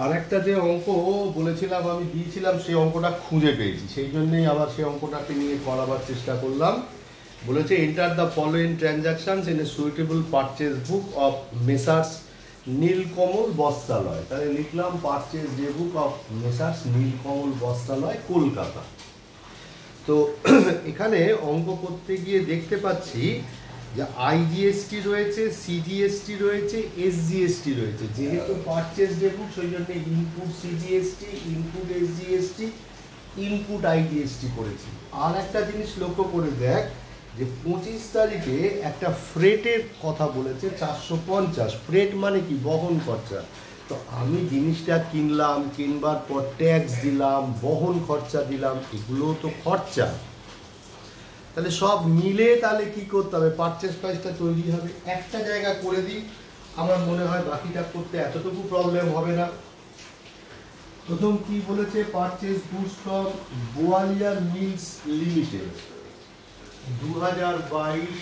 আর একটা যে অঙ্ক বলেছিলাম আমি দিয়েছিলাম সেই অঙ্কটা খুঁজে পেয়েছি, সেই জন্যই আবার সেই অঙ্কটাকে নিয়ে করাবার চেষ্টা করলাম। বলেছে enter the following transactions in a suitable purchase book of Messrs Nilkamal Bastralaya. তাহলে লিখলাম purchase day book of Messrs Nilkamal Bastralaya Kolkata. তো এখানে অঙ্ক করতে গিয়ে দেখতে পাচ্ছি যে আইজিএসটি রয়েছে, সিজিএসটি রয়েছে, এসজিএসটি রয়েছে। যেহেতু পারচেজ ডে বুক সেই জন্য input CGST, input SGST, input IGST করেছি। আর একটা জিনিস লক্ষ্য করে দেখ যে 25 তারিখে একটা ফ্রেটের কথা বলেছে 450। ফ্রেট মানে কি? বহন খরচা। তো আমি জিনিসটা কিনলাম, কিনবার পর ট্যাক্স দিলাম, বহন খরচা দিলাম, এগুলোও তো খরচা। তাহলে সব মিলে তাহলে কি করতে হবে? পারচেজ প্রাইসটা তৈরি হবে। একটা জায়গা করে দিই, আমার মনে হয় বাকিটা করতে এতটুকু প্রবলেম হবে না। প্রথম কি বলেছে? Purchase goods from Gwalior mills limited 2022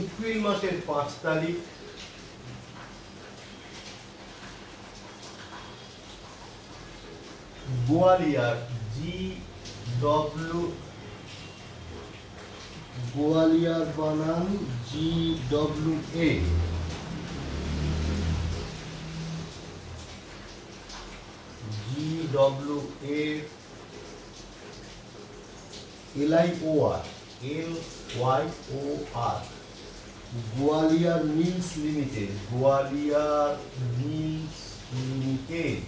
April মাসের 5 তারিখ গোয়ালিয়র GW, গোয়ালিয়র বানান GWA, GWA LIOR, Gwalior mills limited, Gwalior mills limited.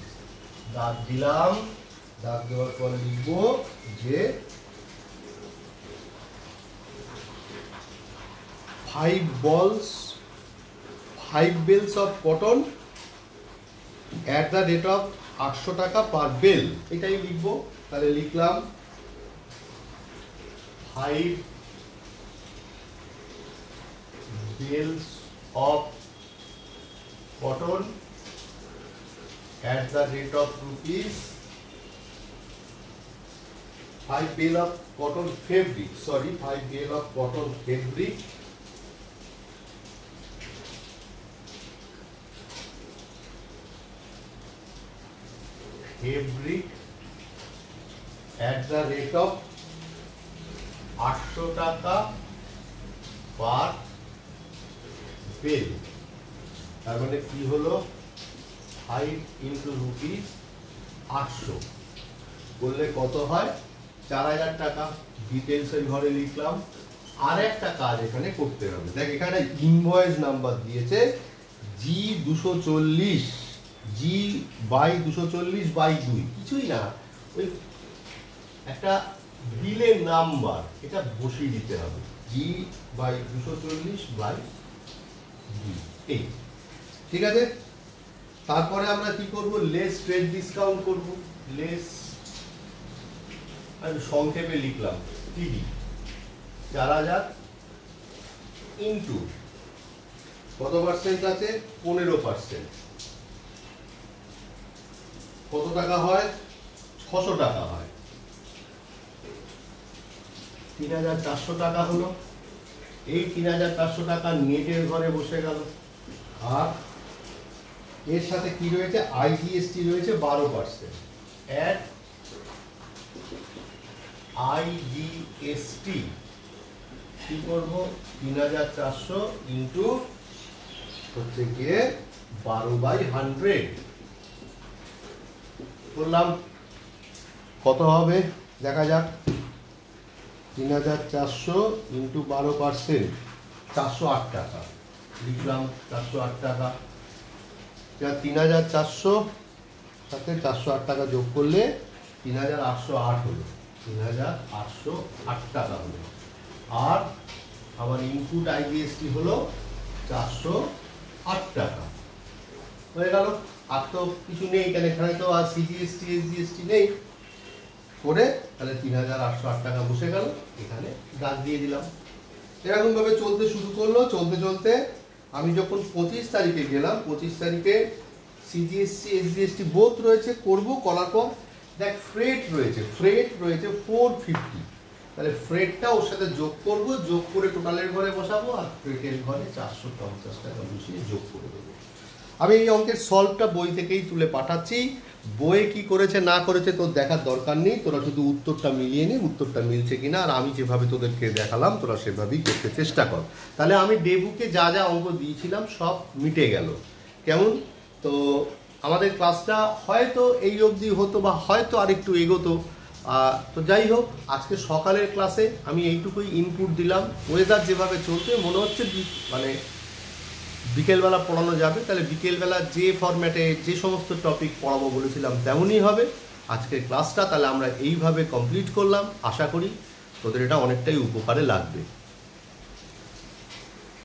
দাগ দিলাম, দাগ দেওয়ার পরে লিখবো যে 5 bales of cotton at the rate of 800 টাকা পার বেল, এটাই লিখবো। তাহলে লিখলাম 5 bales of cotton at the rate of rupees 5 bale of cotton fabric, 5 bale of cotton fabric at the rate of 800 টাকা পার বেল। তার মানে কি হলো? 5 ইন্টু রুপিস 800 করলে কত হয়? 4000 টাকা। ডিটেলসের ঘরে লিখলাম। আর একটা কাজ এখানে করতে হবে। দেখ এখানে ইনভয়েস নাম্বার দিয়েছে G240, G/240/2, কিছুই না, ওই একটা বিলের নাম্বার, এটা বসিয়ে দিতে হবে G/240/2। এই ঠিক আছে। তারপরে আমরা কি করব? লেস ট্রেড ডিসকাউন্ট করব। লেস, আমি সংক্ষেপে লিখলাম টিডি 4000 ইন্টু কত পার্সেন্ট আছে? 15%। কত টাকা হয়? 600 টাকা হয়। 3400 টাকা হলো। এই 3400 টাকা নেটের ঘরে বসে গেল। আর এর সাথে কি রয়েছে? আইজিএসটি রয়েছে 12%। অ্যাড আইজিএসটি কি করব? 3400 ইন্টু হচ্ছে গিয়ে 12/100 করলাম। কত হবে দেখা যাক। 3400 ইন্টু 12%, 408 টাকা লিখলাম। 408 টাকা। 3400 সাথে 408 টাকা যোগ করলে 3808 হলো। 3808 টাকা হলো। আর আমার ইনপুট আইজিএসটি হলো 408 টাকা। হয়ে গেল। আর তো কিছু নেই, কেন এখানে তো আর সিজিএসটি এসজিএসটি নেই। করে তাহলে 3808 টাকা বসে গেল। এখানে দাগ দিয়ে দিলাম। এরকম ভাবে চলতে শুরু করলো। চলতে চলতে আমি যখন 25 তারিখে গেলাম, 25 তারিখে সিজিএসটি এসজিএসটি বোথ রয়েছে, করব। করার পর দেখ ফ্রেট রয়েছে 450। তাহলে ফ্রেটটা ওর সাথে যোগ করব, যোগ করে টোটালের ঘরে বসাবো আর ফ্রেটের ঘরে 450 টাকা বসিয়ে যোগ করে দেবো। আমি এই অঙ্কের সলভটা বই থেকেই তুলে পাঠাচ্ছি, বইয়ে কি করেছে না করেছে তোর দেখার দরকার নেই, তোরা শুধু উত্তরটা মিলিয়ে নি, উত্তরটা মিলছে কিনা, আর আমি যেভাবে তোদেরকে দেখালাম তোরা সেভাবেই করতে চেষ্টা কর। তাহলে আমি ডেবুকে যা যা অঙ্ক দিয়েছিলাম সব মিটে গেল। কেমন? তো আমাদের ক্লাসটা হয়তো এই অবধি হতো বা হয়তো আরেকটু এগোতো। তো যাই হোক, আজকে সকালের ক্লাসে আমি এইটুকুই ইনপুট দিলাম। ওয়েদার যেভাবে চলছে মনে হচ্ছে মানে বিকেলবেলা পড়ানো যাবে, তাহলে বিকেলবেলা যে ফরম্যাটে যে সমস্ত টপিক পড়াবো বলেছিলাম তেমনই হবে আজকের ক্লাসটা। তাহলে আমরা এইভাবে কমপ্লিট করলাম, আশা করি তোদের এটা অনেকটাই উপকারে লাগবে।